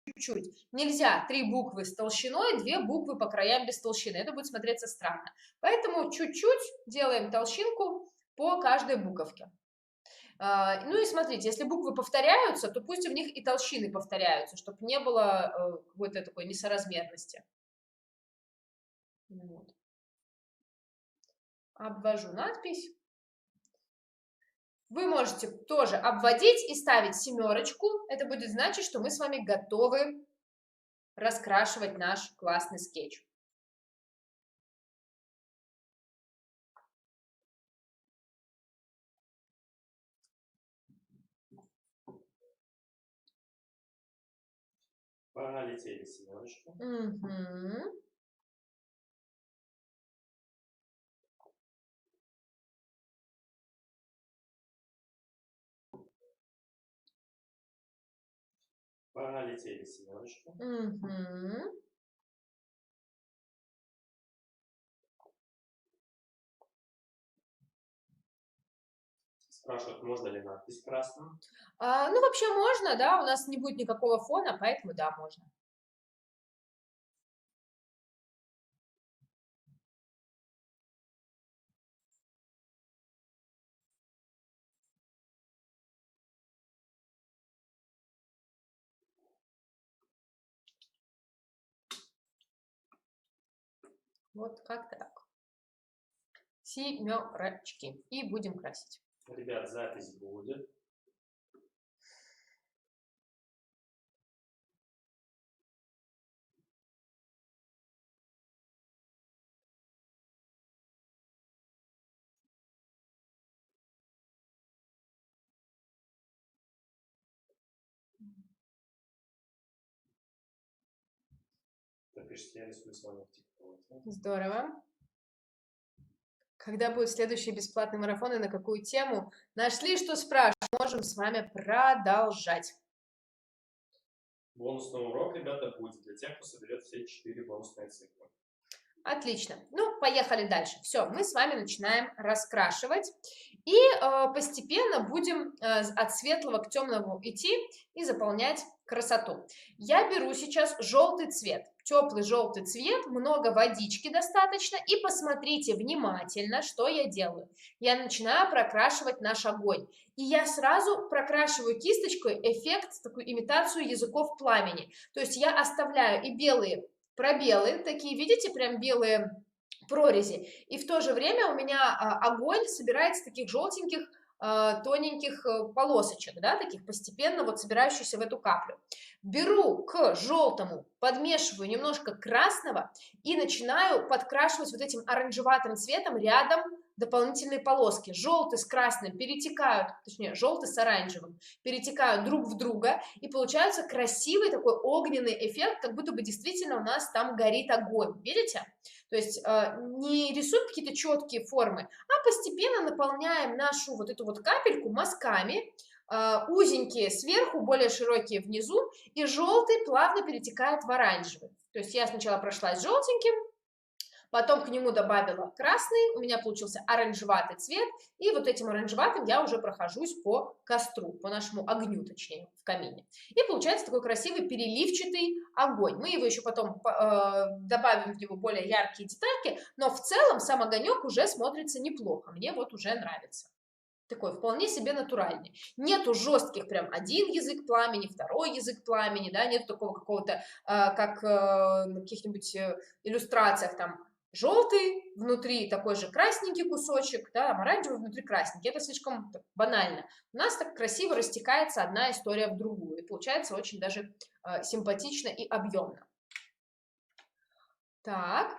чуть-чуть. Нельзя 3 буквы с толщиной, 2 буквы по краям без толщины. Это будет смотреться странно. Поэтому чуть-чуть делаем толщинку по каждой буковке. Ну и смотрите, если буквы повторяются, то пусть в них и толщины повторяются, чтобы не было какой-то такой несоразмерности. Вот. Обвожу надпись. Вы можете тоже обводить и ставить семерочку. Это будет значить, что мы с вами готовы раскрашивать наш классный скетч. Полетели семерочку. Угу. Полетели семерочку. Угу. Спрашивают, можно ли надпись красным? Ну, вообще можно, да, у нас не будет никакого фона, поэтому да, можно. Вот как-то так. Семерочки. И будем красить. Ребят, запись будет. Напишите, я рисую с вами в ТикТоке. Здорово. Когда будет следующий бесплатный марафон и на какую тему? Нашли, что спрашивать? Можем с вами продолжать. Бонусный урок, ребята, будет для тех, кто соберет все 4 бонусные цифры. Отлично. Ну, поехали дальше. Все, мы с вами начинаем раскрашивать. И постепенно будем от светлого к темному идти и заполнять красоту. Я беру сейчас желтый цвет. Теплый желтый цвет, много водички достаточно. И посмотрите внимательно, что я делаю. Я начинаю прокрашивать наш огонь. И я сразу прокрашиваю кисточкой эффект, такую имитацию языков пламени. То есть я оставляю и белые пробелы, такие, видите, прям белые прорези. И в то же время у меня огонь собирается таких желтеньких, тоненьких полосочек, да, таких постепенно вот собирающихся в эту каплю. Беру к желтому, подмешиваю немножко красного и начинаю подкрашивать вот этим оранжеватым цветом рядом дополнительные полоски. Желтый с красным перетекают, точнее, желтый с оранжевым перетекают друг в друга, и получается красивый такой огненный эффект, как будто бы действительно у нас там горит огонь. Видите? То есть не рисуем какие-то четкие формы, а постепенно наполняем нашу вот эту вот капельку мазками, узенькие сверху, более широкие внизу, и желтый плавно перетекает в оранжевый. То есть я сначала прошлась желтеньким, потом к нему добавила красный, у меня получился оранжеватый цвет, и вот этим оранжеватым я уже прохожусь по костру, по нашему огню, точнее, в камине. И получается такой красивый переливчатый огонь. Мы его еще потом добавим в него более яркие детальки, но в целом сам огонек уже смотрится неплохо, мне вот уже нравится. Такой вполне себе натуральный. Нету жестких прям один язык пламени, второй язык пламени, да, нет такого какого-то, как на каких-нибудь иллюстрациях там, желтый, внутри такой же красненький кусочек, да, оранжевый, внутри красненький. Это слишком так банально. У нас так красиво растекается одна история в другую. И получается очень даже симпатично и объемно. Так.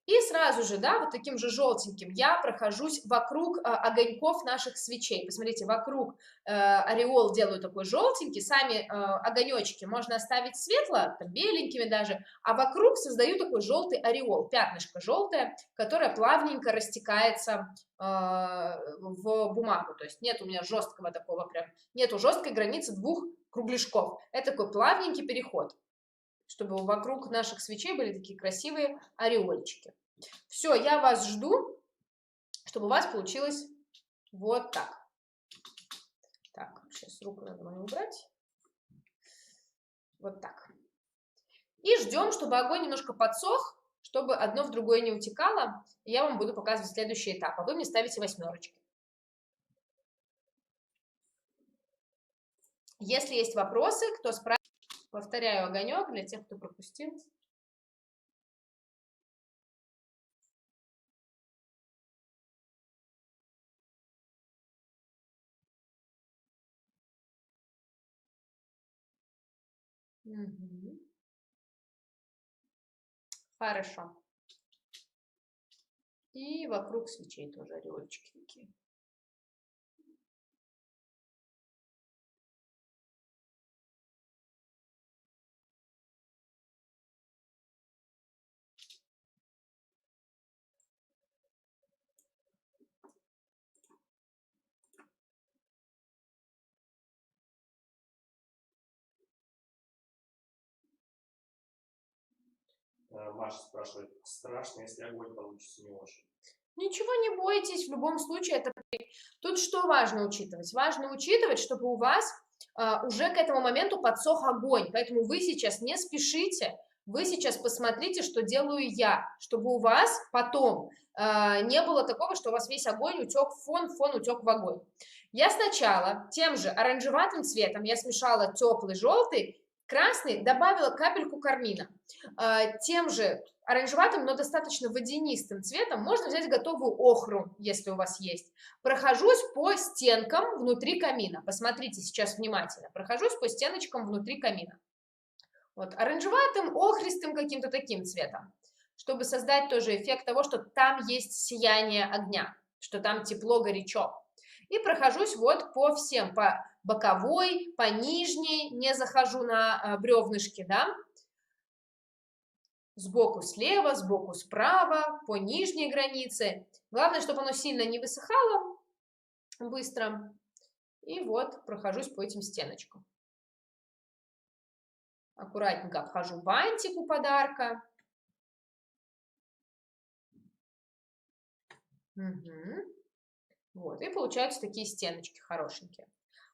И сразу же, да, вот таким же желтеньким я прохожусь вокруг огоньков наших свечей. Посмотрите, вокруг ореол делаю такой желтенький, сами огонечки можно оставить светло, там, беленькими даже, а вокруг создаю такой желтый ореол, пятнышко желтое, которое плавненько растекается в бумагу. То есть нет у меня жесткого такого прям, нету жесткой границы двух кругляшков. Это такой плавненький переход, чтобы вокруг наших свечей были такие красивые ореольчики. Все, я вас жду, чтобы у вас получилось вот так. Так, сейчас руку надо мою убрать. Вот так. И ждем, чтобы огонь немножко подсох, чтобы одно в другое не утекало. Я вам буду показывать следующий этап, а вы мне ставите 8. Если есть вопросы, кто спрашивает, повторяю огонек для тех, кто пропустил. Угу. Хорошо. И вокруг свечей тоже ореольчики такие. Маша спрашивает, страшно, если огонь получится не очень? Ничего не бойтесь, в любом случае это... Тут что важно учитывать? Важно учитывать, чтобы у вас уже к этому моменту подсох огонь, поэтому вы сейчас не спешите, вы сейчас посмотрите, что делаю я, чтобы у вас потом не было такого, что у вас весь огонь утек в фон утек в огонь. Я сначала тем же оранжеватым цветом, я смешала теплый желтый, красный, добавила капельку кармина. Тем же оранжеватым, но достаточно водянистым цветом можно взять готовую охру, если у вас есть. Прохожусь по стенкам внутри камина. Посмотрите сейчас внимательно. Прохожусь по стеночкам внутри камина. Вот, оранжеватым, охристым каким-то таким цветом, чтобы создать тоже эффект того, что там есть сияние огня, что там тепло, горячо. И прохожусь вот по всем, по боковой, по нижней, не захожу на бревнышки, да, сбоку слева, сбоку справа, по нижней границе. Главное, чтобы оно сильно не высыхало быстро. И вот прохожусь по этим стеночкам. Аккуратненько обхожу бантик у подарка. Угу. Вот, и получаются такие стеночки хорошенькие.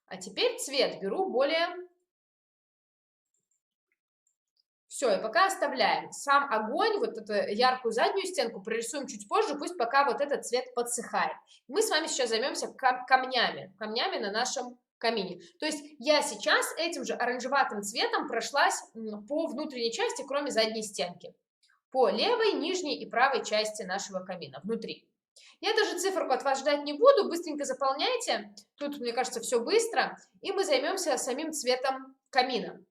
А теперь цвет беру более... Все, и пока оставляем. Сам огонь, вот эту яркую заднюю стенку прорисуем чуть позже, пусть пока вот этот цвет подсыхает. Мы с вами сейчас займемся камнями на нашем камине. То есть я сейчас этим же оранжеватым цветом прошлась по внутренней части, кроме задней стенки. По левой, нижней и правой части нашего камина, внутри. Я даже циферку от вас ждать не буду, быстренько заполняйте. Тут, мне кажется, все быстро. И мы займемся самим цветом камина.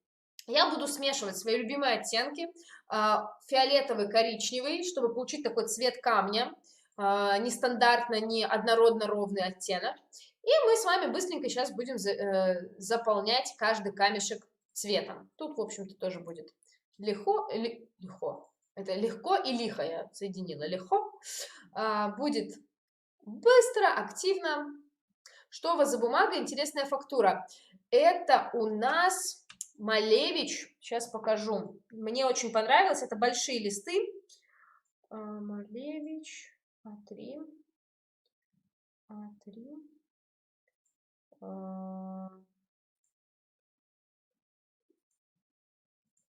Я буду смешивать свои любимые оттенки, фиолетовый, коричневый, чтобы получить такой цвет камня, нестандартно, не однородно ровный оттенок. И мы с вами быстренько сейчас будем заполнять каждый камешек цветом. Тут, в общем-то, тоже будет легко. Это легко и лихо, я соединила легко. Будет быстро, активно. Что у вас за бумага? Интересная фактура. Это у нас... Малевич, сейчас покажу. Мне очень понравилось, это большие листы. Малевич, А3.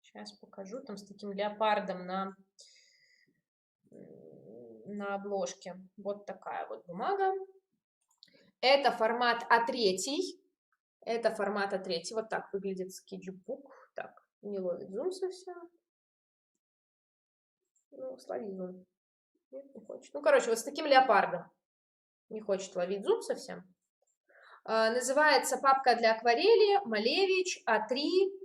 Сейчас покажу, там с таким леопардом на обложке. Вот такая вот бумага. Это формат А3. Это формат А3. Вот так выглядит скетчбук. Так, не ловит зум совсем. Ну, слови зум. Нет, не хочет. Ну, короче, вот с таким леопардом. Не хочет ловить зум совсем. Называется папка для акварели, Малевич, А3.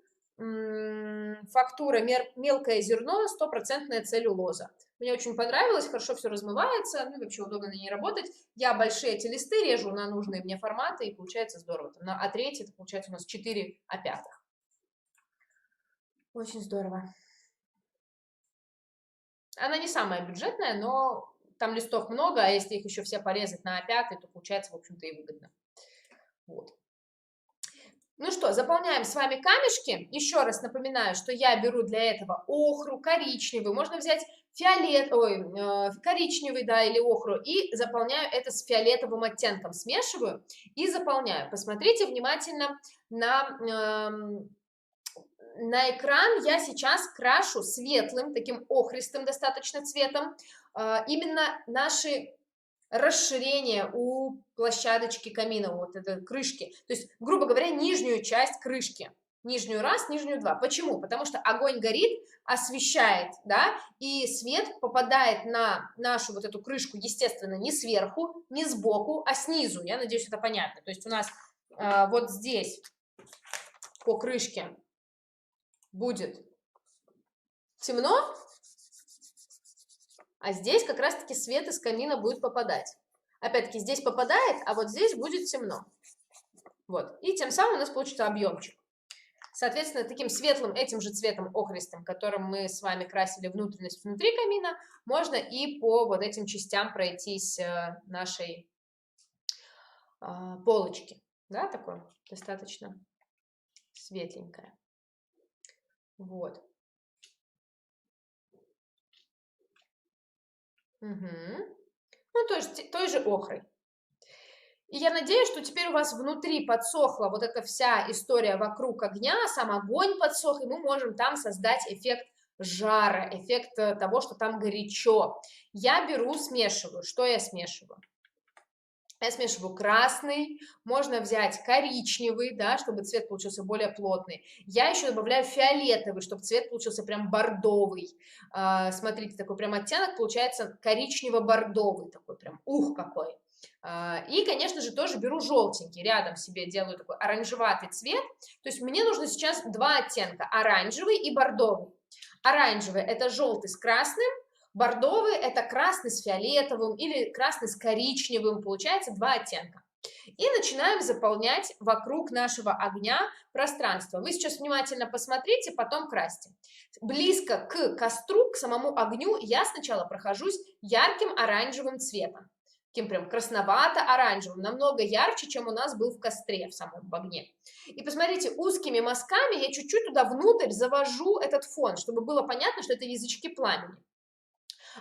Фактура мелкое зерно, 100% целлюлоза. Мне очень понравилось, хорошо все размывается, ну и вообще удобно на ней работать. Я большие эти листы режу на нужные мне форматы, и получается здорово. Там на А3 это получается у нас 4 А5. Очень здорово. Она не самая бюджетная, но там листов много, а если их еще все порезать на А5, то получается, в общем-то, и выгодно. Вот. Ну что, заполняем с вами камешки. Еще раз напоминаю, что я беру для этого охру, коричневый. Можно взять коричневый, да, или охру. И заполняю это с фиолетовым оттенком. Смешиваю и заполняю. Посмотрите внимательно на на экран я сейчас крашу светлым, таким охристым достаточно цветом, именно наши расширения у площадочки камина, вот этой крышки. То есть, грубо говоря, нижнюю часть крышки. Нижнюю раз, нижнюю два. Почему? Потому что огонь горит, освещает, да, и свет попадает на нашу вот эту крышку, естественно, не сверху, не сбоку, а снизу. Я надеюсь, это понятно. То есть у нас вот здесь по крышке будет темно, а здесь как раз-таки свет из камина будет попадать. Опять-таки здесь попадает, а вот здесь будет темно. Вот. И тем самым у нас получится объемчик. Соответственно, таким светлым, этим же цветом охристым, которым мы с вами красили внутренность внутри камина, можно и по вот этим частям пройтись нашей полочки. Да, такое достаточно светленькое. Вот. Угу. Ну, той же охрой. И я надеюсь, что теперь у вас внутри подсохла вот эта вся история вокруг огня, сам огонь подсох, и мы можем там создать эффект жара, эффект того, что там горячо. Я беру, смешиваю. Что я смешиваю? Я смешиваю красный, можно взять коричневый, да, чтобы цвет получился более плотный. Я еще добавляю фиолетовый, чтобы цвет получился прям бордовый. Смотрите, такой прям оттенок получается коричнево-бордовый, такой прям, ух, какой. И, конечно же, тоже беру желтенький, рядом себе делаю такой оранжеватый цвет. То есть мне нужно сейчас два оттенка, оранжевый и бордовый. Оранжевый – это желтый с красным, бордовый – это красный с фиолетовым или красный с коричневым, получается два оттенка. И начинаем заполнять вокруг нашего огня пространство. Вы сейчас внимательно посмотрите, потом красьте. Близко к костру, к самому огню я сначала прохожусь ярким оранжевым цветом. Таким прям красновато-оранжевым, намного ярче, чем у нас был в костре, в самом огне. И посмотрите, узкими мазками я чуть-чуть туда внутрь завожу этот фон, чтобы было понятно, что это язычки пламени.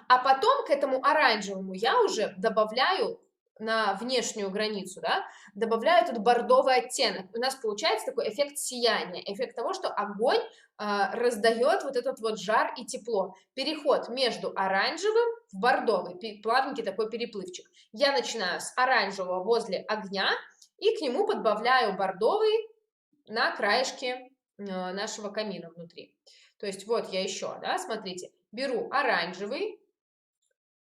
А потом к этому оранжевому я уже добавляю на внешнюю границу, да, добавляю этот бордовый оттенок. У нас получается такой эффект сияния, эффект того, что огонь раздает вот этот вот жар и тепло. Переход между оранжевым в бордовый, плавненький такой переплывчик. Я начинаю с оранжевого возле огня и к нему подбавляю бордовый на краешке нашего камина внутри. То есть вот я еще, да, смотрите, беру оранжевый,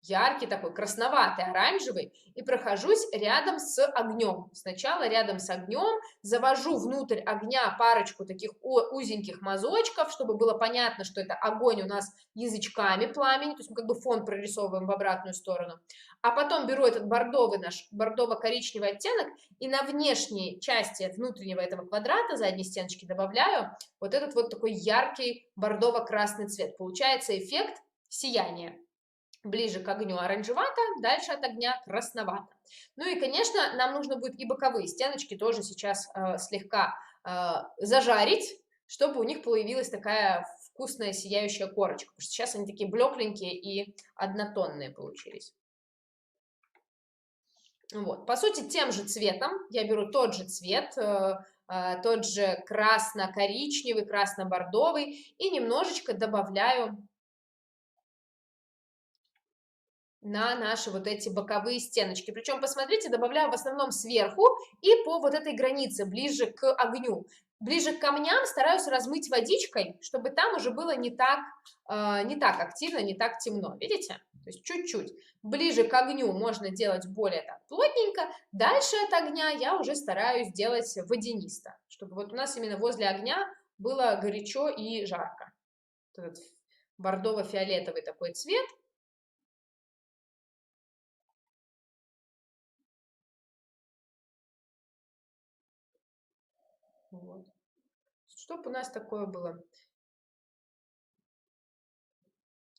яркий такой, красноватый, оранжевый, и прохожусь рядом с огнем. Сначала рядом с огнем завожу внутрь огня парочку таких узеньких мазочков, чтобы было понятно, что это огонь у нас язычками пламени, то есть мы как бы фон прорисовываем в обратную сторону. А потом беру этот бордовый наш, бордово-коричневый оттенок и на внешней части внутреннего этого квадрата, задней стеночки, добавляю вот этот вот такой яркий бордово-красный цвет. Получается эффект сияния. Ближе к огню оранжевато, дальше от огня красновато. Ну и, конечно, нам нужно будет и боковые стеночки тоже сейчас слегка зажарить, чтобы у них появилась такая вкусная сияющая корочка. Потому что сейчас они такие блекленькие и однотонные получились. Вот. По сути, тем же цветом я беру тот же цвет, тот же красно-коричневый, красно-бордовый и немножечко добавляю на наши вот эти боковые стеночки. Причем, посмотрите, добавляю в основном сверху и по вот этой границе, ближе к огню. Ближе к камням стараюсь размыть водичкой, чтобы там уже было не так активно, не так темно. Видите? То есть чуть-чуть. Ближе к огню можно делать более так плотненько. Дальше от огня я уже стараюсь делать водянисто, чтобы вот у нас именно возле огня было горячо и жарко. Этот бордово-фиолетовый такой цвет. Вот. Чтобы у нас такое было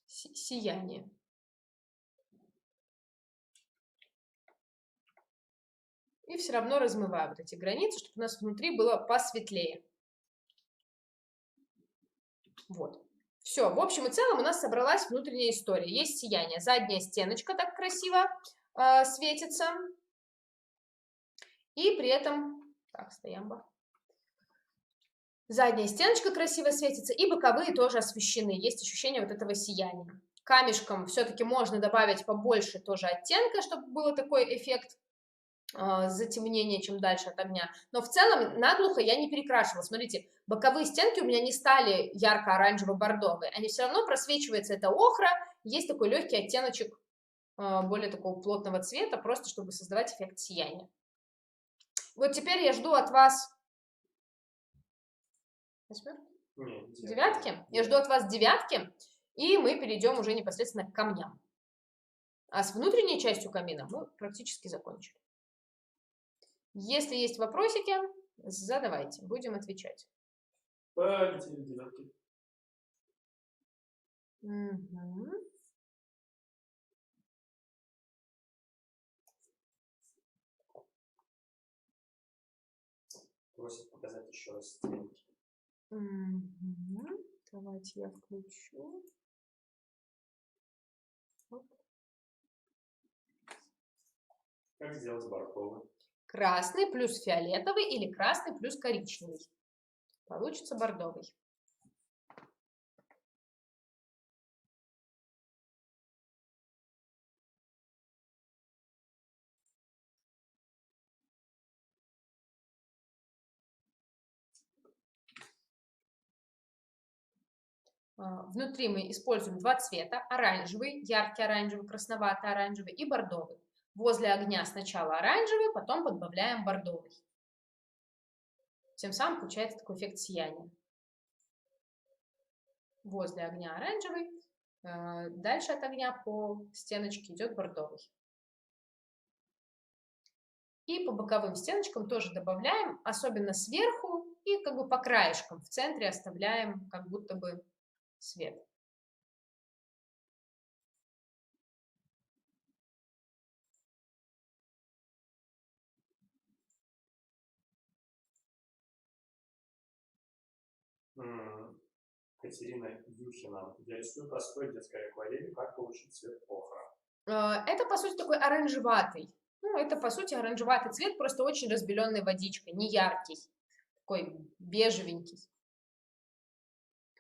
сияние. И все равно размываю вот эти границы, чтобы у нас внутри было посветлее. Вот. Все, в общем и целом у нас собралась внутренняя история. Есть сияние. Задняя стеночка так красиво светится. И при этом... Так, стоямба. Задняя стеночка красиво светится, и боковые тоже освещены. Есть ощущение вот этого сияния. Камешком все-таки можно добавить побольше тоже оттенка, чтобы был такой эффект затемнения, чем дальше от огня. Но в целом наглухо я не перекрашивала. Смотрите, боковые стенки у меня не стали ярко-оранжево-бордовые. Они все равно просвечивается, это охра, есть такой легкий оттеночек более такого плотного цвета, просто чтобы создавать эффект сияния. Вот теперь я жду от вас... Девятки? Я жду от вас девятки, и мы перейдем уже непосредственно к камням. А с внутренней частью камина мы практически закончили. Если есть вопросики, задавайте, будем отвечать. Полетели девятки. Угу. Просят показать еще раз стенки. Угу. Давайте я включу. Вот. Как сделать бордовый? Красный плюс фиолетовый или красный плюс коричневый. Получится бордовый. Внутри мы используем два цвета: оранжевый, яркий оранжевый, красноватый оранжевый и бордовый. Возле огня сначала оранжевый, потом добавляем бордовый. Тем самым получается такой эффект сияния. Возле огня оранжевый, дальше от огня по стеночке идет бордовый. И по боковым стеночкам тоже добавляем, особенно сверху и как бы по краешкам. В центре оставляем как будто бы свет. Катерина Юхина. Я рисую простой детской акварелью. Как получить цвет охра? Это, по сути, такой оранжеватый. Ну, это, по сути, оранжеватый цвет, просто очень разбеленный водичкой, не яркий. Такой бежевенький.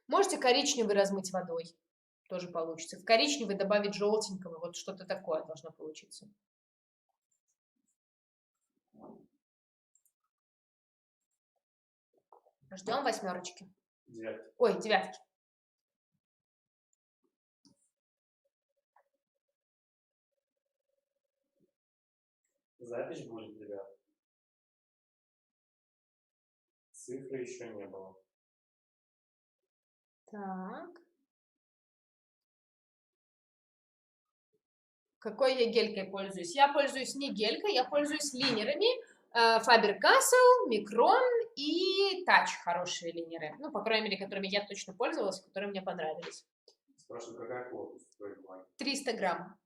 Можете коричневый размыть водой. Тоже получится. В коричневый добавить желтенького. Вот что-то такое должно получиться. Ждем восьмерочки. Девятки. Ой, девятки. Запись будет, ребят. Цифры еще не было. Так. Какой я гелькой пользуюсь? Я пользуюсь не гелькой, я пользуюсь линерами. Faber-Castell, Micron и Touch хорошие линеры. Ну, по крайней мере, которыми я точно пользовалась, которые мне понравились. Спрашиваю, какая плотность твоей бумаги? 300 грамм.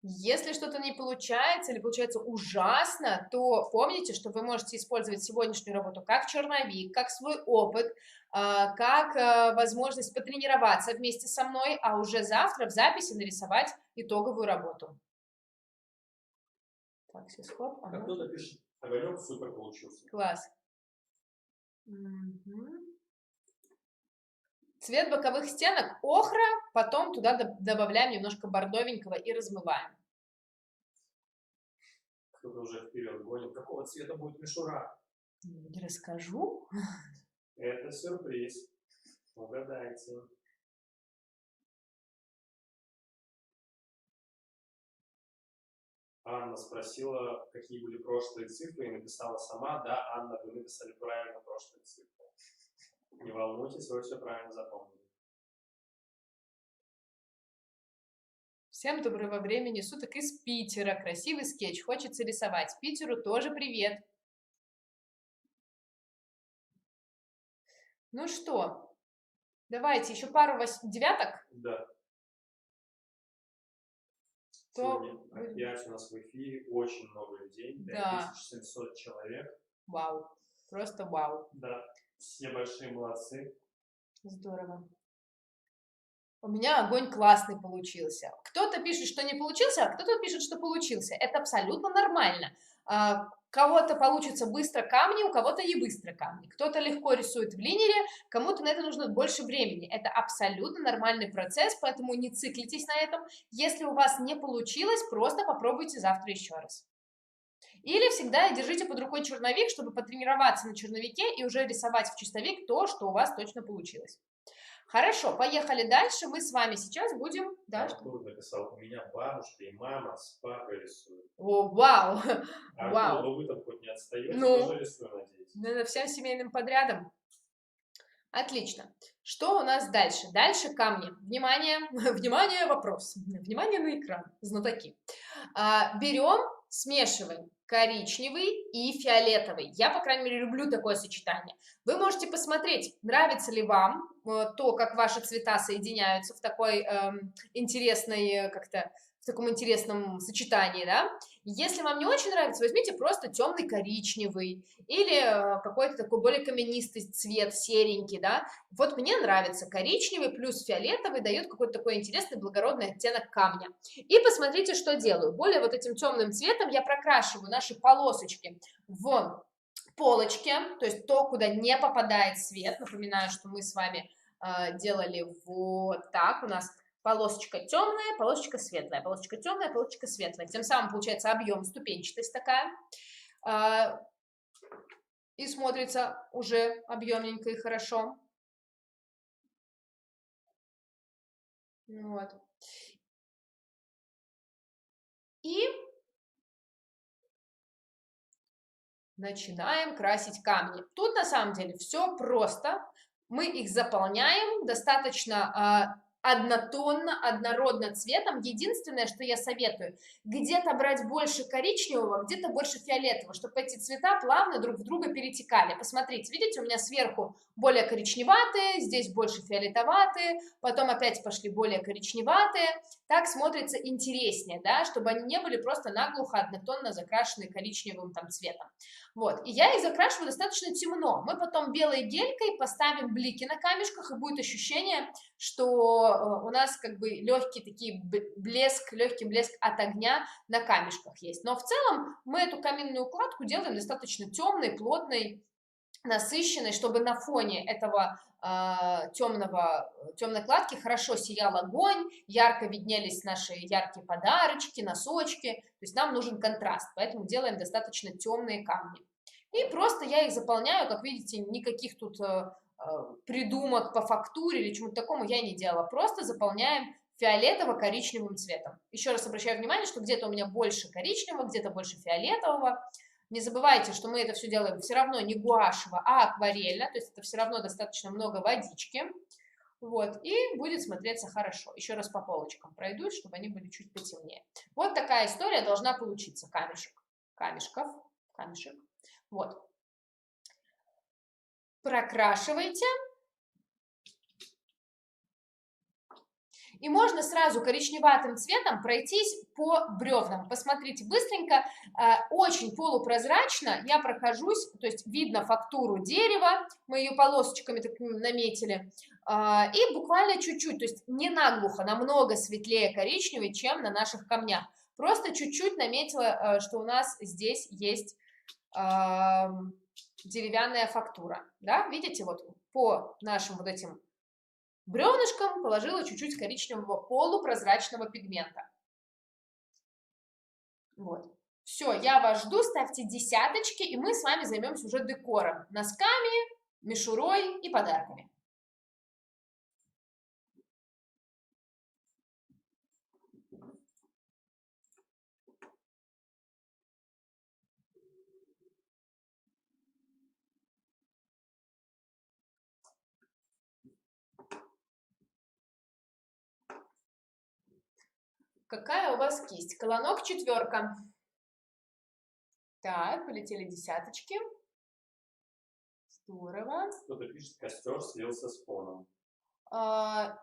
Если что-то не получается или получается ужасно, то помните, что вы можете использовать сегодняшнюю работу как черновик, как свой опыт, как возможность потренироваться вместе со мной, а уже завтра в записи нарисовать итоговую работу. Так, сейчас хоп. Как кто-то пишет, огонек супер получился. Класс. Угу. Цвет боковых стенок охра, потом туда добавляем немножко бордовенького и размываем. Кто-то уже вперед гонит. Какого цвета будет мишура? Не расскажу. Это сюрприз. Угадайте. Анна спросила, какие были прошлые цифры, и написала сама: да, Анна, вы написали правильно прошлые цифры. Не волнуйтесь, вы все правильно запомнили. Всем доброго времени суток из Питера. Красивый скетч, хочется рисовать. Питеру тоже привет. Ну что, давайте еще пару девяток. Да. То... Сегодня опять у нас в эфире очень много людей. Да. 5700 человек. Вау. Просто вау. Да. Все большие молодцы. Здорово. У меня огонь классный получился. Кто-то пишет, что не получился, а кто-то пишет, что получился. Это абсолютно нормально. Кого-то получится быстро камни, у кого-то не быстро камни. Кто-то легко рисует в линере, кому-то на это нужно больше времени. Это абсолютно нормальный процесс, поэтому не циклитесь на этом. Если у вас не получилось, просто попробуйте завтра еще раз. Или всегда держите под рукой черновик, чтобы потренироваться на черновике и уже рисовать в чистовик то, что у вас точно получилось. Хорошо, поехали дальше. Мы с вами сейчас будем... Да, Артур написал, у меня бабушка и мама с папой рисуют. О, вау! Артур, Вау! ну вы там хоть не отстаете, Ну, тоже рисую, надеюсь. надо всем семейным подрядом. Отлично. Что у нас дальше? Дальше камни. Внимание, внимание, вопрос. Внимание на экран, знатоки. Берем, смешиваем коричневый и фиолетовый. Я, по крайней мере, люблю такое сочетание. Вы можете посмотреть, нравится ли вам то, как ваши цвета соединяются в такой интересной, как-то в таком интересном сочетании, да? Если вам не очень нравится, возьмите просто темный коричневый или какой-то такой более каменистый цвет, серенький, да? Вот мне нравится коричневый плюс фиолетовый, дает какой-то такой интересный благородный оттенок камня. И посмотрите, что делаю. Более вот этим темным цветом я прокрашиваю наши полосочки в полочке, то есть то, куда не попадает свет. Напоминаю, что мы с вами делали вот так. У нас полосочка темная, полосочка светлая, полосочка темная, полосочка светлая. Тем самым получается объем, ступенчатость такая. И смотрится уже объемненько и хорошо. Вот. И начинаем красить камни. Тут на самом деле все просто. Мы их заполняем достаточно однотонно, однородно цветом. Единственное, что я советую, где-то брать больше коричневого, где-то больше фиолетового, чтобы эти цвета плавно друг в друга перетекали. Посмотрите, видите, у меня сверху более коричневатые, здесь больше фиолетоватые, потом опять пошли более коричневатые. Так смотрится интереснее, да, чтобы они не были просто наглухо однотонно закрашены коричневым там цветом. Вот, и я их закрашиваю достаточно темно. Мы потом белой гелькой поставим блики на камешках, и будет ощущение, что у нас как бы легкий блеск от огня на камешках есть. Но в целом мы эту каменную укладку делаем достаточно темной, плотной, насыщенной, чтобы на фоне этого темной кладки хорошо сиял огонь, ярко виднелись наши яркие подарочки, носочки. То есть нам нужен контраст, поэтому делаем достаточно темные камни. И просто я их заполняю, как видите, никаких тут придумок по фактуре или чему-то такому я не делала. Просто заполняем фиолетово-коричневым цветом. Еще раз обращаю внимание, что где-то у меня больше коричневого, где-то больше фиолетового. Не забывайте, что мы это все делаем все равно не гуашево, а акварельно, то есть это все равно достаточно много водички. Вот, и будет смотреться хорошо. Еще раз по полочкам пройдусь, чтобы они были чуть потемнее. Вот такая история должна получиться. Камешек. Вот. Прокрашивайте. И можно сразу коричневатым цветом пройтись по бревнам. Посмотрите быстренько, очень полупрозрачно я прохожусь, то есть видно фактуру дерева, мы ее полосочками такими наметили, и буквально чуть-чуть, то есть не наглухо, намного светлее коричневый, чем на наших камнях. Просто чуть-чуть наметила, что у нас здесь есть деревянная фактура. Да? Видите, вот по нашим вот этим бревнышком положила чуть-чуть коричневого полупрозрачного пигмента. Вот. Все, я вас жду, ставьте десяточки, и мы с вами займемся уже декором. Носками, мишурой и подарками. Какая у вас кисть? Колонок четверка. Так, полетели десяточки. Здорово. Кто-то пишет, костер слился с фоном.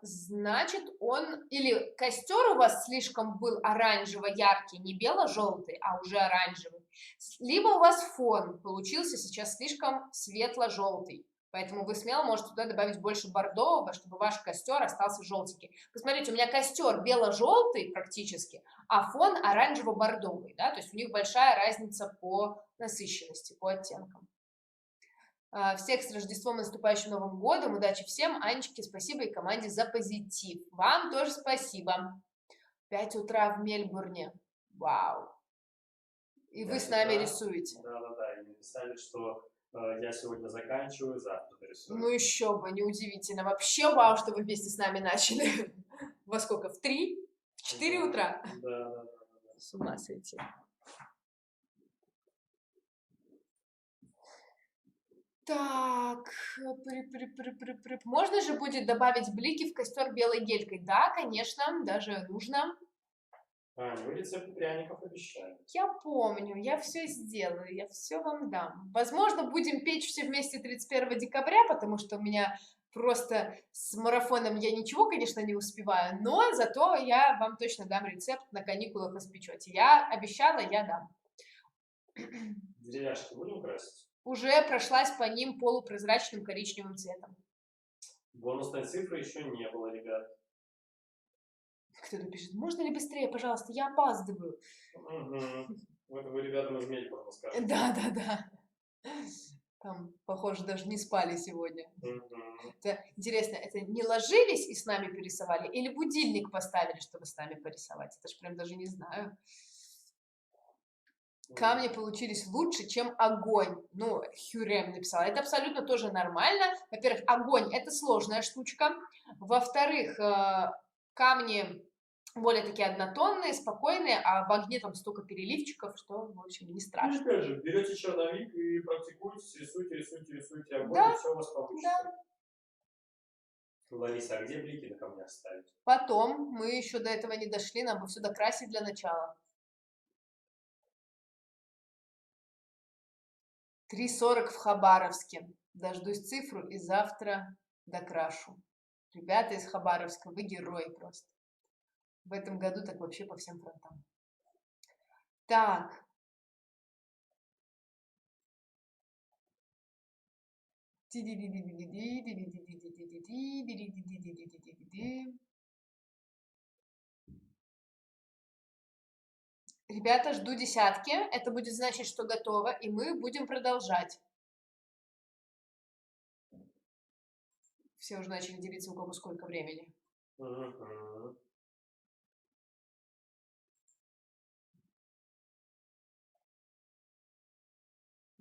Значит, он... Или костер у вас слишком был оранжево-яркий, не бело-желтый, а уже оранжевый. Либо у вас фон получился сейчас слишком светло-желтый. Поэтому вы смело можете туда добавить больше бордового, чтобы ваш костер остался желтенький. Посмотрите, у меня костер бело-желтый практически, а фон оранжево-бордовый, да, то есть у них большая разница по насыщенности, по оттенкам. Всех с Рождеством и наступающим Новым годом, удачи всем, Анечке спасибо и команде за позитив. Вам тоже спасибо. 5 утра в Мельбурне, вау. И вы с нами рисуете. Да, и написали, что я сегодня заканчиваю, завтра нарисую. Ну еще бы, неудивительно. Вообще вау, что вы вместе с нами начали. Во сколько? В 3? В 4 утра? Да. С ума сойти. Так, можно же будет добавить блики в костер белой гелькой? Да, конечно, даже нужно. Вы рецепты пряников обещали. Я помню, я все сделаю, я все вам дам. Возможно, будем печь все вместе 31 декабря, потому что у меня просто с марафоном я ничего, конечно, не успеваю, но зато я вам точно дам рецепт, на каникулах испечете. Я обещала, я дам. Деревяшки будем красить? Уже прошлась по ним полупрозрачным коричневым цветом. Бонусной цифры еще не было, ребят. Кто-то пишет, можно ли быстрее, пожалуйста, я опаздываю. Вот вы, ребятам из Мельбурна скажете. Да. Там, похоже, даже не спали сегодня. Это, интересно, это не ложились и с нами порисовали, или будильник поставили, чтобы с нами порисовать? Это ж прям даже не знаю. Камни получились лучше, чем огонь. Ну, Хюрем написала. Это абсолютно тоже нормально. Во-первых, огонь – это сложная штучка. Во-вторых, камни более такие однотонные, спокойные, а в огне там столько переливчиков, что, в общем, не страшно. Ну, опять же, берете черновик и практикуете, рисуйте огонь, да, и все у вас получится. Да. Лариса, а где блики на камнях ставить? Потом, мы еще до этого не дошли, нам бы все докрасить для начала. 3:40 в Хабаровске. Дождусь цифру и завтра докрашу. Ребята из Хабаровска, вы герои просто. В этом году так вообще по всем фронтам. Так. Ребята, жду десятки. Это будет значить, что готово, и мы будем продолжать. Все уже начали делиться, у кого сколько времени.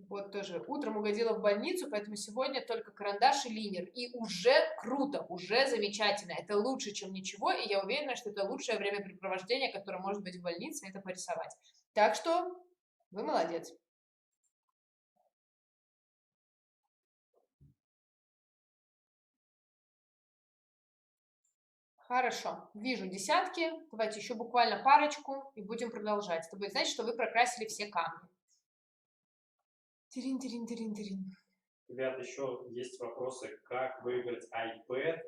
Вот тоже утром угодила в больницу, поэтому сегодня только карандаш и линер. И уже круто, уже замечательно. Это лучше, чем ничего, и я уверена, что это лучшее времяпрепровождение, которое может быть в больнице, это порисовать. Так что вы молодец. Хорошо, вижу десятки. Давайте еще буквально парочку и будем продолжать. Это будет значит, что вы прокрасили все камни. Тирин. Ребят, еще есть вопросы, как выиграть iPad.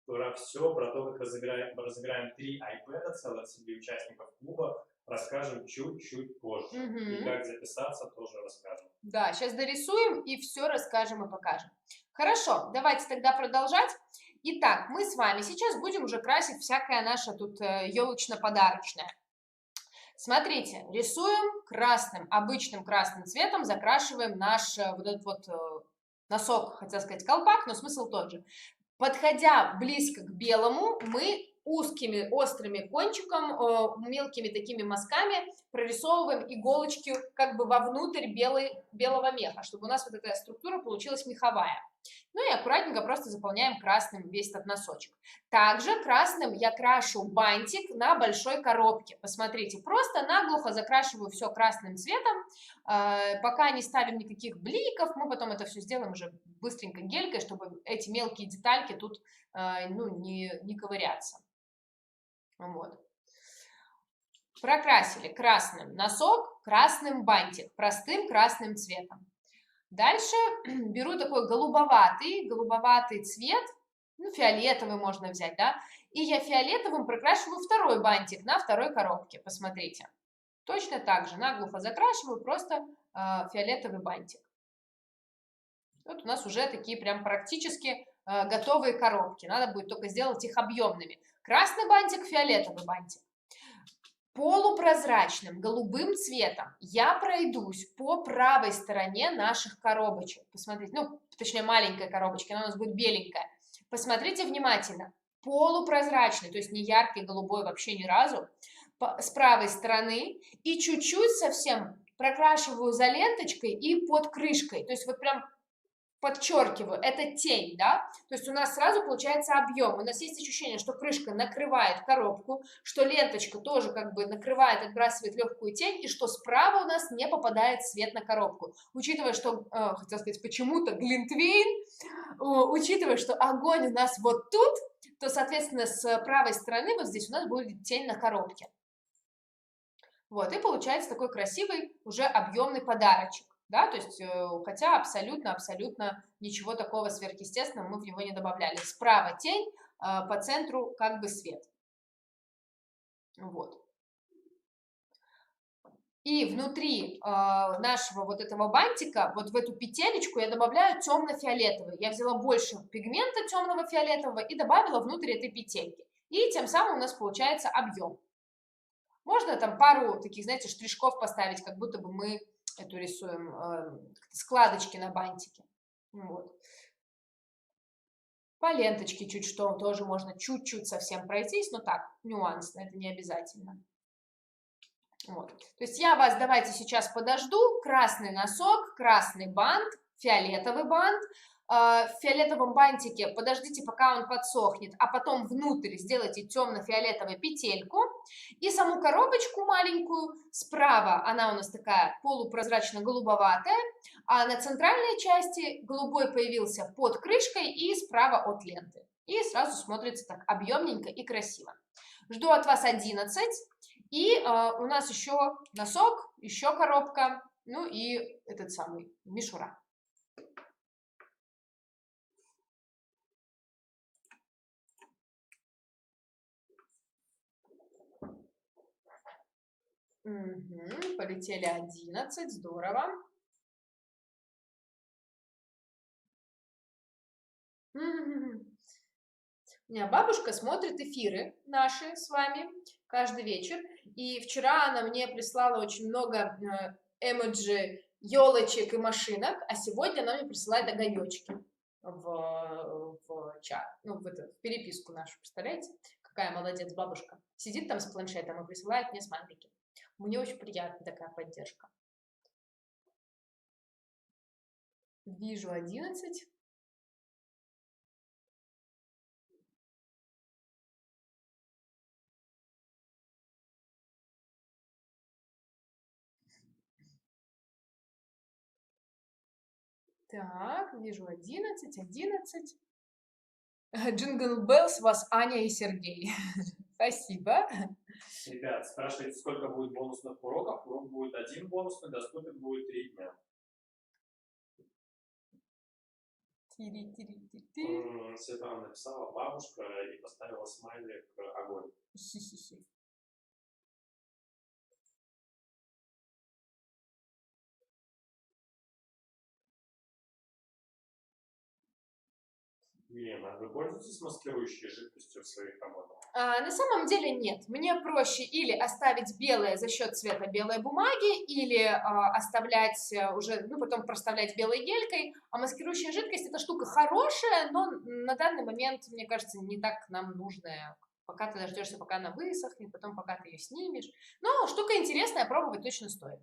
Про все, про то, как разбираем 3 iPad целых среди участников клуба, расскажем чуть-чуть позже. И как записаться, тоже расскажем. Да, сейчас дорисуем и все расскажем и покажем. Хорошо, давайте тогда продолжать. Итак, мы с вами сейчас будем уже красить всякое наше тут елочно-подарочное. Смотрите, рисуем красным, обычным красным цветом, закрашиваем наш вот этот вот носок, хотела сказать колпак, но смысл тот же. Подходя близко к белому, мы узкими острыми кончиком, мелкими такими мазками прорисовываем иголочки как бы вовнутрь белого меха, чтобы у нас вот эта структура получилась меховая. Ну и аккуратненько просто заполняем красным весь этот носочек. Также красным я крашу бантик на большой коробке. Посмотрите, просто наглухо закрашиваю все красным цветом. Пока не ставим никаких бликов, мы потом это все сделаем уже быстренько гелькой, чтобы эти мелкие детальки тут не ковыряться. Вот. Прокрасили красным носок, красным бантик, простым красным цветом. Дальше беру такой голубоватый цвет, ну, фиолетовый можно взять, да, и я фиолетовым прокрашиваю второй бантик на второй коробке, посмотрите. Точно так же наглухо закрашиваю просто фиолетовый бантик. Вот у нас уже такие прям практически готовые коробки. Надо будет только сделать их объемными. Красный бантик, фиолетовый бантик. Полупрозрачным голубым цветом я пройдусь по правой стороне наших коробочек. Посмотрите, ну, точнее, маленькая коробочка, она у нас будет беленькая. Посмотрите внимательно. Полупрозрачный, то есть не яркий голубой вообще ни разу, с правой стороны. И чуть-чуть совсем прокрашиваю за ленточкой и под крышкой. То есть вот прям подчеркиваю, это тень, да, то есть у нас сразу получается объем, у нас есть ощущение, что крышка накрывает коробку, что ленточка тоже как бы накрывает, отбрасывает легкую тень, и что справа у нас не попадает свет на коробку. Учитывая, что, хотел сказать, почему-то глинтвейн, учитывая, что огонь у нас вот тут, то, соответственно, с правой стороны вот здесь у нас будет тень на коробке. Вот, и получается такой красивый уже объемный подарочек. Да, то есть, хотя абсолютно ничего такого сверхъестественного мы в него не добавляли. Справа тень, по центру как бы свет. Вот. И внутри нашего вот этого бантика, вот в эту петелечку я добавляю темно-фиолетовый. Я взяла больше пигмента темного фиолетового и добавила внутрь этой петельки. И тем самым у нас получается объем. Можно там пару таких, знаете, штришков поставить, как будто бы мы эту рисуем складочки на бантике. Вот. По ленточке чуть что тоже можно чуть-чуть совсем пройтись, но так, нюансно, это не обязательно. Вот. То есть я вас давайте сейчас подожду. Красный носок, красный бант, фиолетовый бант. В фиолетовом бантике подождите, пока он подсохнет, а потом внутрь сделайте темно-фиолетовую петельку. И саму коробочку маленькую справа, она у нас такая полупрозрачно-голубоватая, а на центральной части голубой появился под крышкой и справа от ленты. И сразу смотрится так объемненько и красиво. Жду от вас 11. И у нас еще носок, еще коробка, ну и этот самый мишура. Угу, полетели 11, здорово. У меня бабушка смотрит эфиры наши с вами каждый вечер, и вчера она мне прислала очень много эмоджи, елочек и машинок, а сегодня она мне присылает огонечки в чат, ну, в переписку нашу, представляете? Какая молодец бабушка. Сидит там с планшетом и присылает мне смайлики. Мне очень приятна такая поддержка. Вижу 11. Так, вижу 11, 11. Джингл Беллс, вас Аня и Сергей. Спасибо. Ребят, спрашиваете, сколько будет бонусных уроков? Урок будет один бонусный, доступен будет 3 дня. Светлана написала бабушка и поставила смайлик огонь. Елена, вы пользуетесь маскирующей жидкостью в своих работах? На самом деле нет. Мне проще или оставить белое за счет цвета белой бумаги, или оставлять уже, ну, потом проставлять белой гелькой. А маскирующая жидкость это штука хорошая, но на данный момент, мне кажется, не так нам нужная. Пока ты дождешься, пока она высохнет, потом пока ты ее снимешь. Но штука интересная, пробовать точно стоит.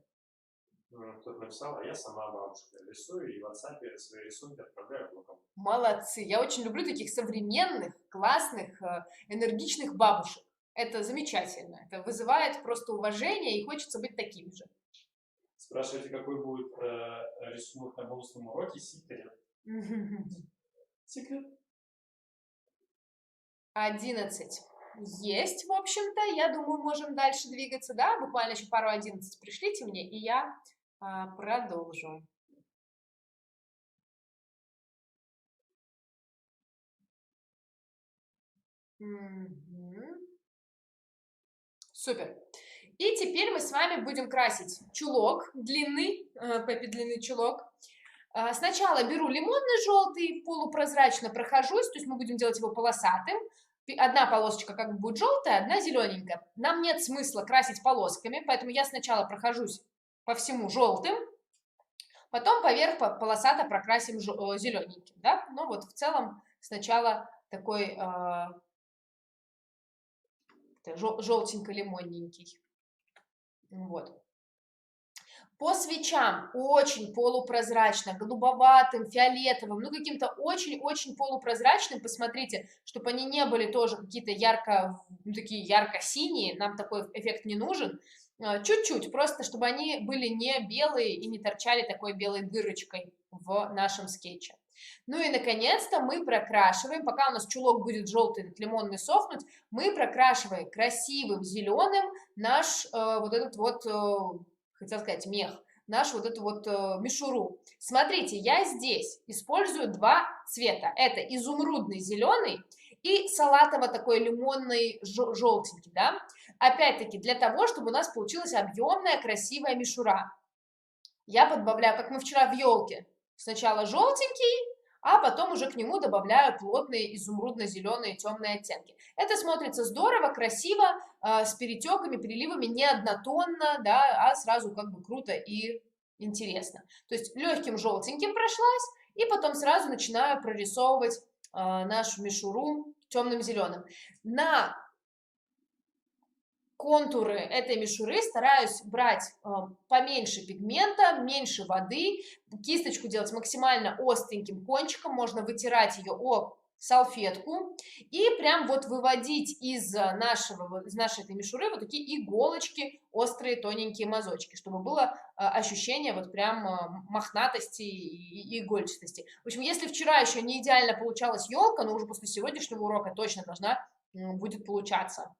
Кто-то написал, а я сама бабушка рисую и в WhatsApp свои рисунки отправляю внукам. Молодцы! Я очень люблю таких современных, классных, энергичных бабушек. Это замечательно. Это вызывает просто уважение и хочется быть таким же. Спрашиваете, какой будет рисунок на бонусном уроке? Секрет. Секрет. 11. Есть, в общем-то. Я думаю, можем дальше двигаться, да? Буквально еще пару 11 пришлите мне, и я продолжу. Супер. И теперь мы с вами будем красить чулок длинный, Пеппи длинный чулок. Сначала беру лимонный желтый, полупрозрачно прохожусь, то есть мы будем делать его полосатым. Одна полосочка как бы будет желтая, одна зелененькая. Нам нет смысла красить полосками, поэтому я сначала прохожусь по всему желтым, потом поверх полосато прокрасим зелененьким, да? Ну вот в целом сначала такой желтенько-лимонненький. Вот. По свечам очень полупрозрачно, голубоватым, фиолетовым, ну каким-то очень-очень полупрозрачным. Посмотрите, чтобы они не были тоже какие-то такие ярко-синие, нам такой эффект не нужен. Чуть-чуть, просто чтобы они были не белые и не торчали такой белой дырочкой в нашем скетче. Ну и, наконец-то, мы прокрашиваем, пока у нас чулок будет желтый, лимонный сохнуть, мы прокрашиваем красивым зеленым наш вот этот вот, хотел сказать, мех, наш вот эту вот мишуру. Смотрите, я здесь использую два цвета. Это изумрудный зеленый и салатово такой лимонный желтенький, да. Опять-таки, для того, чтобы у нас получилась объемная, красивая мишура. Я подбавляю, как мы вчера в елке, сначала желтенький, а потом уже к нему добавляю плотные изумрудно-зеленые темные оттенки. Это смотрится здорово, красиво, с перетеками, переливами, не однотонно, да, а сразу как бы круто и интересно. То есть легким желтеньким прошлась, и потом сразу начинаю прорисовывать нашу мишуру темным зеленым. На контуры этой мишуры стараюсь брать поменьше пигмента, меньше воды, кисточку делать максимально остреньким кончиком, можно вытирать ее о салфетку и прям вот выводить из нашей этой мишуры вот такие иголочки, острые тоненькие мазочки, чтобы было ощущение вот прям мохнатости и игольчатости. В общем, если вчера еще не идеально получалась елка, но уже после сегодняшнего урока точно должна будет получаться.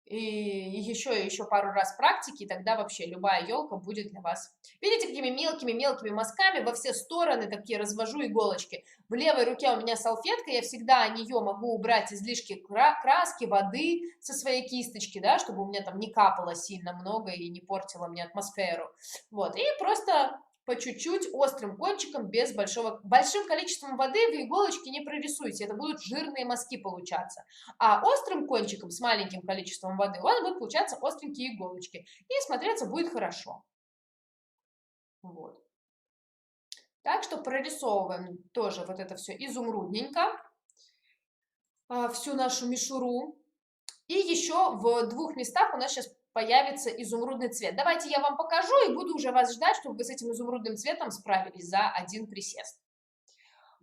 И еще пару раз практики, и тогда вообще любая елка будет для вас. Видите, какими мелкими-мелкими мазками во все стороны такие развожу иголочки. В левой руке у меня салфетка, я всегда о нее могу убрать излишки краски, воды со своей кисточки, да, чтобы у меня там не капало сильно много и не портило мне атмосферу. Вот, и просто по чуть-чуть острым кончиком, большим количеством воды в иголочке не прорисуйте, это будут жирные мазки получаться. А острым кончиком с маленьким количеством воды у вас будут получаться остренькие иголочки. И смотреться будет хорошо. Вот. Так что прорисовываем тоже вот это все изумрудненько, всю нашу мишуру. И еще в двух местах у нас сейчас появится изумрудный цвет. Давайте я вам покажу и буду уже вас ждать, чтобы вы с этим изумрудным цветом справились за один присест.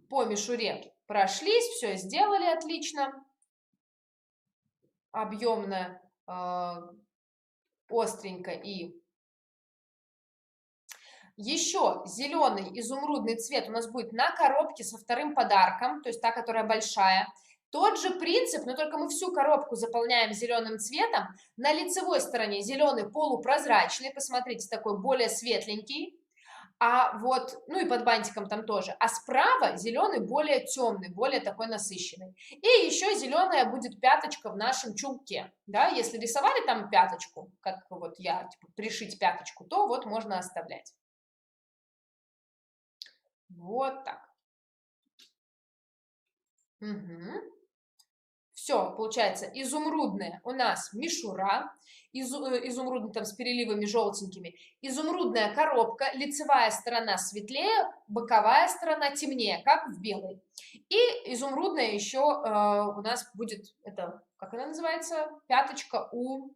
По мишуре прошлись, все сделали отлично. Объемно, остренько и еще зеленый изумрудный цвет у нас будет на коробке со вторым подарком, то есть та, которая большая. Тот же принцип, но только мы всю коробку заполняем зеленым цветом. На лицевой стороне зеленый полупрозрачный, посмотрите, такой более светленький. А вот, ну и под бантиком там тоже. А справа зеленый более темный, более такой насыщенный. И еще зеленая будет пяточка в нашем чулке. Да, если рисовали там пяточку, как вот я, типа, пришить пяточку, то вот можно оставлять. Вот так. Угу. Все, получается, изумрудная у нас мишура, изумрудный там с переливами желтенькими, изумрудная коробка, лицевая сторона светлее, боковая сторона темнее, как в белой. И изумрудная еще у нас будет, это, как она называется, пяточка у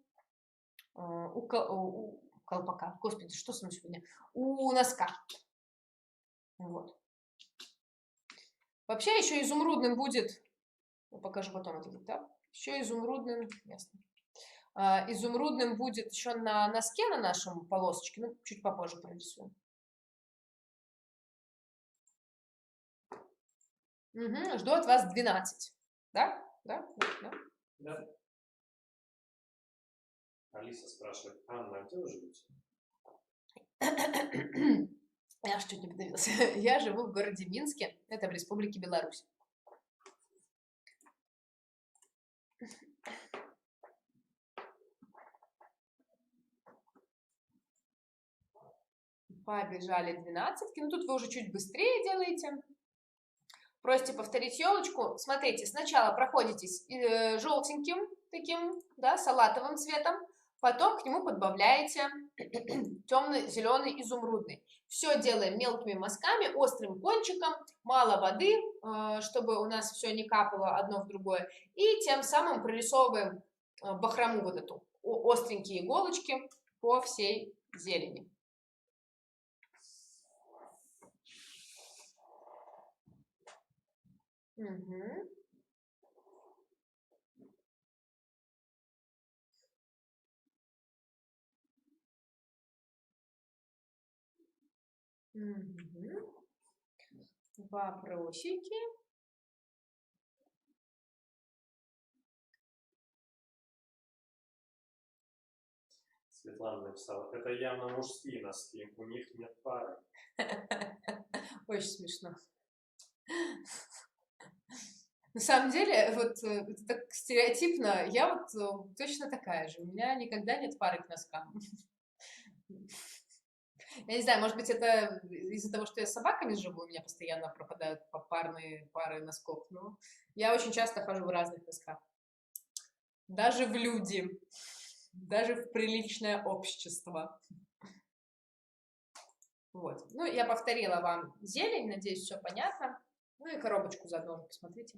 колпака. Господи, что с ним сегодня? У носка. Вот. Вообще еще изумрудным будет, я покажу потом этот этап, еще изумрудным, ясно. Изумрудным будет еще на носке на нашем полосочке, ну, чуть попозже прорисуем. Угу, жду от вас 12. Да? Да? Да? Да. Алиса спрашивает, Анна, где вы живете? Я аж чуть не подавился. Я живу в городе Минске, это в Республике Беларусь. Побежали 12. Ну, тут вы уже чуть быстрее делаете. Просите повторить елочку. Смотрите, сначала проходитесь желтеньким таким, да, салатовым цветом, потом к нему подбавляете темно-зеленый изумрудный. Все делаем мелкими мазками, острым кончиком, мало воды, чтобы у нас все не капало одно в другое. И тем самым прорисовываем бахрому вот эту, остренькие иголочки по всей зелени. Угу. Угу. Вопросики. Светлана написала, это явно мужские носки, у них нет пары. Очень смешно. На самом деле, вот это так стереотипно, я вот точно такая же. У меня никогда нет пары к носкам. Я не знаю, может быть, это из-за того, что я с собаками живу, у меня постоянно пропадают парные пары носков. Но я очень часто хожу в разных носках. Даже в люди. Даже в приличное общество. Вот. Ну, я повторила вам зелень, надеюсь, все понятно. Ну и коробочку заодно посмотрите.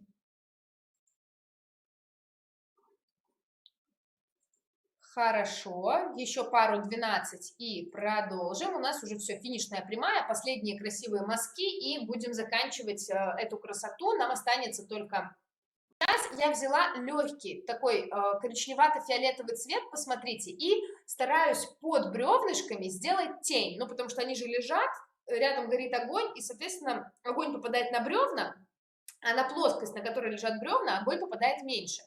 Хорошо, еще пару 12 и продолжим. У нас уже все, финишная прямая, последние красивые мазки, и будем заканчивать эту красоту. Нам останется только... Сейчас я взяла легкий такой коричневато-фиолетовый цвет, посмотрите, и стараюсь под бревнышками сделать тень, ну, потому что они же лежат, рядом горит огонь, и, соответственно, огонь попадает на бревна, а на плоскость, на которой лежат бревна, огонь попадает меньше.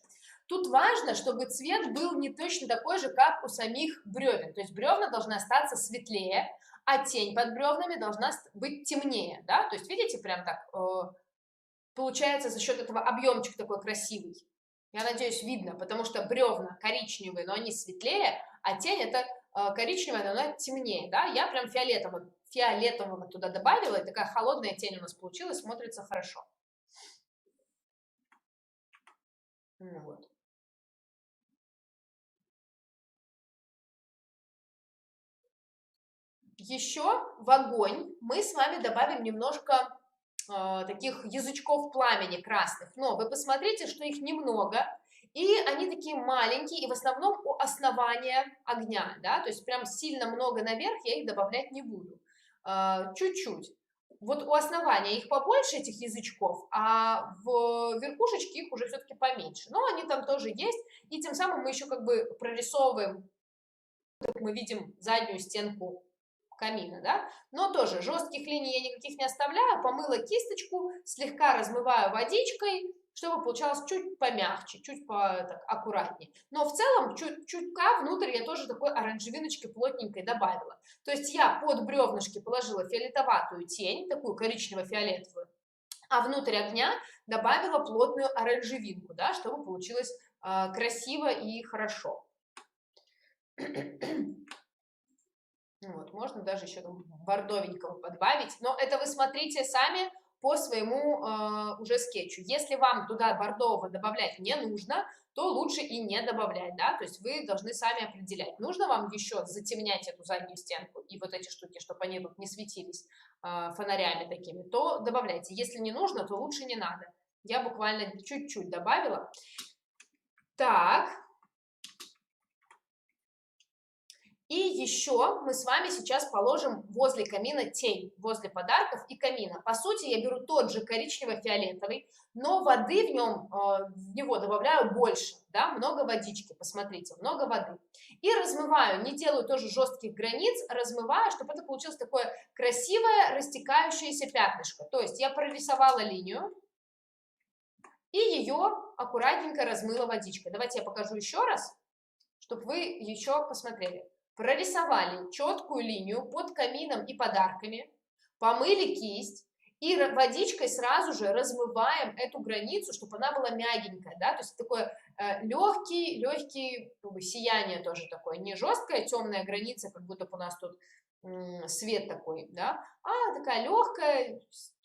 Тут важно, чтобы цвет был не точно такой же, как у самих бревен. То есть бревна должны остаться светлее, а тень под бревнами должна быть темнее. Да? То есть, видите, прям так получается за счет этого объемчик такой красивый. Я надеюсь, видно, потому что бревна коричневые, но они светлее, а тень это коричневая, но она темнее. Да? Я прям фиолетового туда добавила, и такая холодная тень у нас получилась, смотрится хорошо. Вот. Еще в огонь мы с вами добавим немножко таких язычков пламени красных. Но вы посмотрите, что их немного, и они такие маленькие, и в основном у основания огня, да, то есть прям сильно много наверх я их добавлять не буду. Чуть-чуть. Вот у основания их побольше, этих язычков, а в верхушечке их уже все-таки поменьше. Но они там тоже есть, и тем самым мы еще как бы прорисовываем, как мы видим, заднюю стенку камина, да, но тоже жестких линий я никаких не оставляю, помыла кисточку, слегка размываю водичкой, чтобы получалось чуть помягче, чуть так, аккуратнее. Но в целом чутка внутрь я тоже такой оранжевиночки плотненькой добавила. То есть я под бревнышки положила фиолетоватую тень, такую коричнево-фиолетовую, а внутрь огня добавила плотную оранжевинку, да, чтобы получилось красиво и хорошо. Вот, можно даже еще бордовенького подбавить, но это вы смотрите сами по своему уже скетчу. Если вам туда бордового добавлять не нужно, то лучше и не добавлять, да, то есть вы должны сами определять, нужно вам еще затемнять эту заднюю стенку и вот эти штуки, чтобы они тут не светились фонарями такими, то добавляйте. Если не нужно, то лучше не надо. Я буквально чуть-чуть добавила. Так. И еще мы с вами сейчас положим возле камина тень, возле подарков и камина. По сути, я беру тот же коричнево-фиолетовый, но воды в него добавляю больше, да, много водички, посмотрите, много воды. И размываю, не делаю тоже жестких границ, размываю, чтобы это получилось такое красивое растекающееся пятнышко. То есть я прорисовала линию и ее аккуратненько размыла водичкой. Давайте я покажу еще раз, чтобы вы еще посмотрели. Прорисовали четкую линию под камином и подарками, помыли кисть и водичкой сразу же размываем эту границу, чтобы она была мягенькая, да, то есть такое легкий сияние тоже такое, не жесткая темная граница, как будто у нас тут свет такой, да, а такая легкая,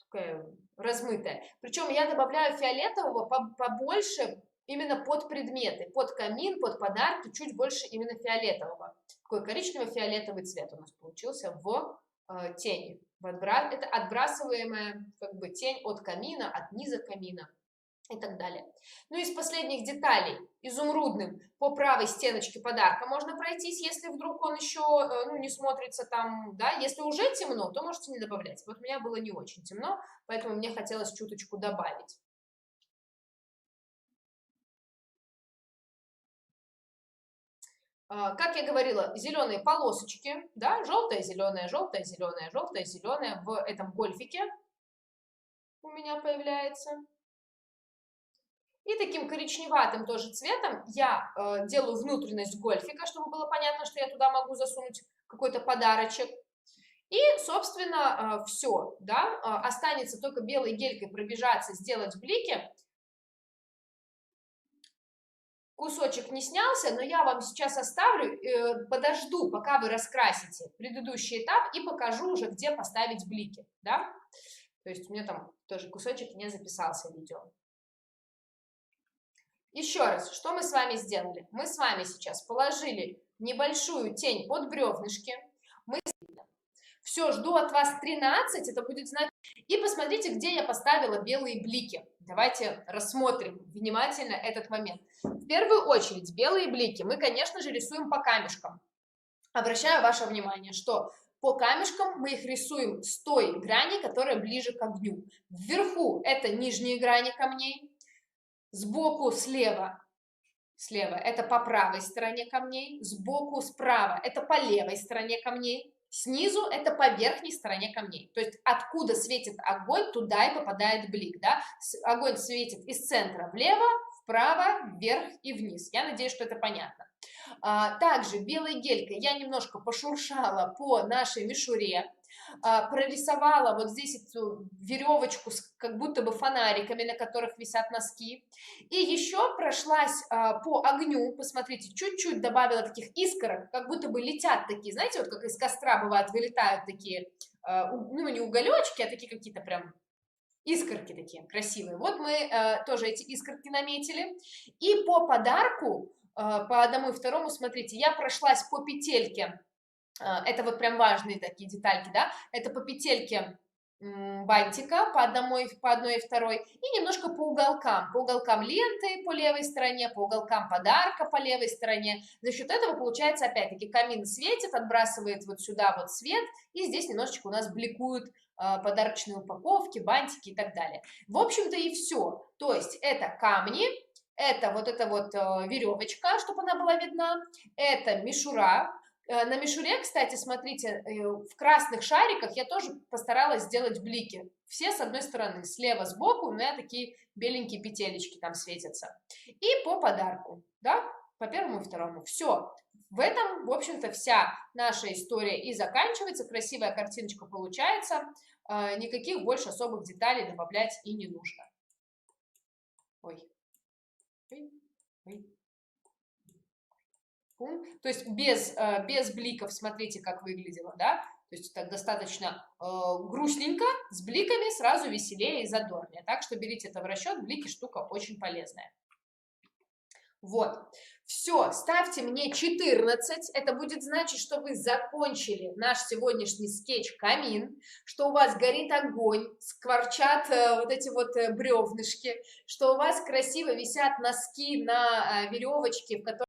такая размытая. Причем я добавляю фиолетового побольше именно под предметы, под камин, под подарки, чуть больше именно фиолетового. Такой коричнево-фиолетовый цвет у нас получился в тени. Это отбрасываемая как бы тень от камина, от низа камина и так далее. Ну, из последних деталей изумрудным по правой стеночке подарка можно пройтись, если вдруг он еще не смотрится там, да, если уже темно, то можете не добавлять. Вот у меня было не очень темно, поэтому мне хотелось чуточку добавить. Как я говорила, зеленые полосочки, да, желтая, зеленая, желтая, зеленая, желтая, зеленая в этом гольфике у меня появляется. И таким коричневатым тоже цветом я делаю внутренность гольфика, чтобы было понятно, что я туда могу засунуть какой-то подарочек. И, собственно, все, да, останется только белой гелькой пробежаться, сделать блики. Кусочек не снялся, но я вам сейчас оставлю, подожду, пока вы раскрасите предыдущий этап и покажу уже, где поставить блики, да. То есть у меня там тоже кусочек не записался в видео. Еще раз, что мы с вами сделали? Мы с вами сейчас положили небольшую тень под бревнышки. Все, жду от вас 13, это будет значит... И посмотрите, где я поставила белые блики. Давайте рассмотрим внимательно этот момент. В первую очередь, белые блики мы, конечно же, рисуем по камешкам. Обращаю ваше внимание, что по камешкам мы их рисуем с той грани, которая ближе к огню. Вверху это нижние грани камней, сбоку слева это по правой стороне камней, сбоку справа это по левой стороне камней, снизу это по верхней стороне камней. То есть откуда светит огонь, туда и попадает блик. Да? Огонь светит из центра влево, вправо, вверх и вниз. Я надеюсь, что это понятно. Также белой гелькой я немножко пошуршала по нашей мишуре, прорисовала вот здесь эту веревочку с как будто бы фонариками, на которых висят носки. И еще прошлась по огню, посмотрите, чуть-чуть добавила таких искорок, как будто бы летят такие, знаете, вот как из костра бывает, вылетают такие, ну не уголечки, а такие какие-то прям искорки такие красивые. Вот мы тоже эти искорки наметили. И по подарку, по одному и второму, смотрите, я прошлась по петельке. Это вот прям важные такие детальки, да, это по петельке бантика, по одной и второй, и немножко по уголкам ленты по левой стороне, по уголкам подарка по левой стороне. За счет этого получается, опять-таки, камин светит, отбрасывает вот сюда вот свет, и здесь немножечко у нас бликуют подарочные упаковки, бантики и так далее. В общем-то и все. То есть это камни, это вот эта вот веревочка, чтобы она была видна, это мишура. На мишуре, кстати, смотрите, в красных шариках я тоже постаралась сделать блики. Все с одной стороны, слева, сбоку у меня такие беленькие петелечки там светятся. И по подарку, да, по первому и второму. Все. В этом, в общем-то, вся наша история и заканчивается. Красивая картиночка получается. Никаких больше особых деталей добавлять и не нужно. Ой. То есть без бликов, смотрите, как выглядело, да? То есть так достаточно грустненько, с бликами сразу веселее и задорнее. Так что берите это в расчет, блики штука очень полезная. Вот, все, ставьте мне 14, это будет значить, что вы закончили наш сегодняшний скетч «Камин», что у вас горит огонь, скворчат вот эти вот бревнышки, что у вас красиво висят носки на веревочке, в которой